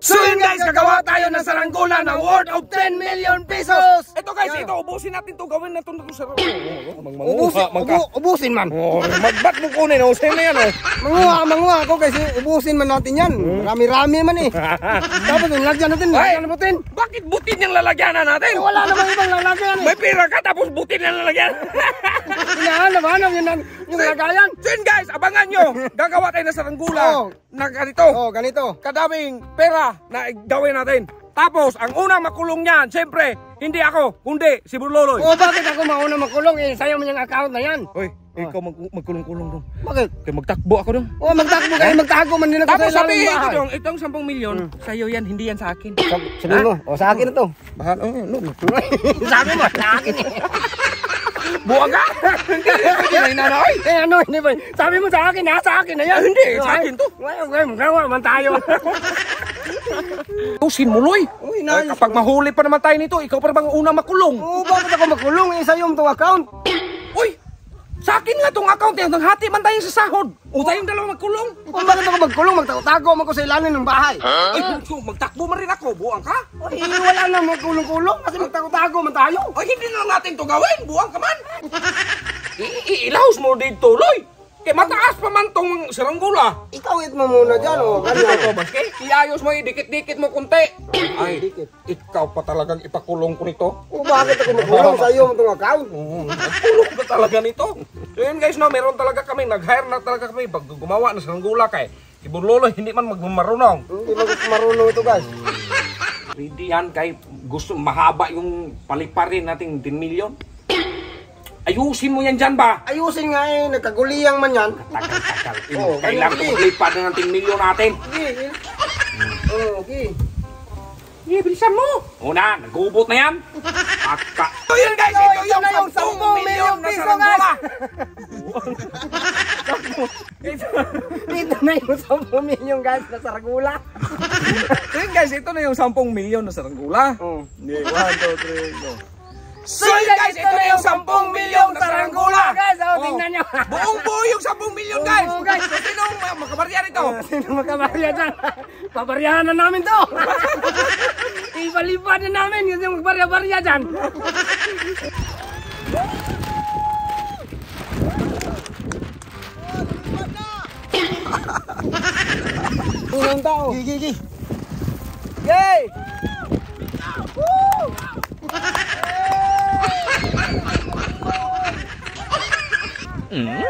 So yun guys, gagawa tayo ng saranggola na worth of 10 million pesos. Ito guys, ito, ubusin natin to. Gawin na ito na ito sa ubusin man. Magbat mo kunin, usin na yan oh. Manguha ako kasi ubusin man natin yan. Rami-rami man eh. Tapos lagyan natin, lagyan na butin. Bakit butin yung lalagyanan natin? Wala namang ibang lalagyan eh. May pira ka tapos butin yung lalagyan. Hinahanap yung lagayan. So yun guys, abangan nyo. Gagawa tayo ng saranggola na ganito. Ganito. Kadaming pera na gawin natin. Tapos, ang unang makulong niyan, siyempre, hindi ako, kundi si Burloloy. Bakit ako mauna makulong eh? Sa'yo mo yung account na yan. Hoy, ikaw magkulong-kulong dong. Bakit? Kaya magtakbo ako dong. Magtakbo kayo, magtago man din ako sa Tapos ilalim sabihin ko bahay. dong, itong 10 milyon, sa'yo yan, hindi yan sa akin. Sabihin mo, sa akin na to. Bahal, Sabi mo, sa akin eh. Buwag ka! Hindi na inanoy. Hindi ba? Sabi mo sa akin, sa akin na yan. Hindi, sa akin to. Magawa man tayo. Tusin mo, Loy. Kapag mahuli pa naman tayo nito, ikaw pa bang unang makulong? Bakit ako makulong? Sa'yo mo itong account. Uy! Sa akin nga itong account yan, hati man tayo sa sahod. O tayong dalawa magkulong. Bakit ako magkulong? Magtago mo ko sa ilalim ng bahay. Magtakbo man rin ako, buwang ka. Wala na magkulong-kulong kasi magtago man tayo. Ay, hindi na natin to gawin, buwang ka man. Ilaos mo dito, Loy. Kaya mataas pa man tong saranggola. Ikawit mo muna dyan, Ito, baske. Iayos mo, dikit-dikit mo kunti. Ay, ikaw pa talagang ipakulong ko nito. Bakit ako makulong sa iyo itong account? Nagkulong ka talaga nito. So yun guys, no, meron talaga kami, nag-hire na talaga kami pag gumawa ng saranggola kay Burloloy, hindi man magmarunong. Hindi marunong ito guys. Ready yan kay gusto mahaba yung paliparin nating 10 million. Ayusin mo yan dyan ba? Ayusin nga eh, nagkaguliyang man yan. Tagal. Kailangan ko maglipad ng 10 million natin. Okay. Bilisan mo. Una, nag-uubot na yan. Aka. So yun guys, ito yung 10 million na saranggola. Ito na yung 10 million guys na saranggola. So yun guys, ito na yung 10 million na saranggola. 1, 2, 3, go. So yun guys, ito na yung 10 milyon na saranggola. Guys, tingnan nyo. Buong buo yung 10 milyon guys. So sinong makabarya nito? Sino makabarya dyan? Pabaryahan na namin to. Ipalipad na namin yung magbarya-barya dyan. Unang tao. Gigi. Yay! Woo! Mm.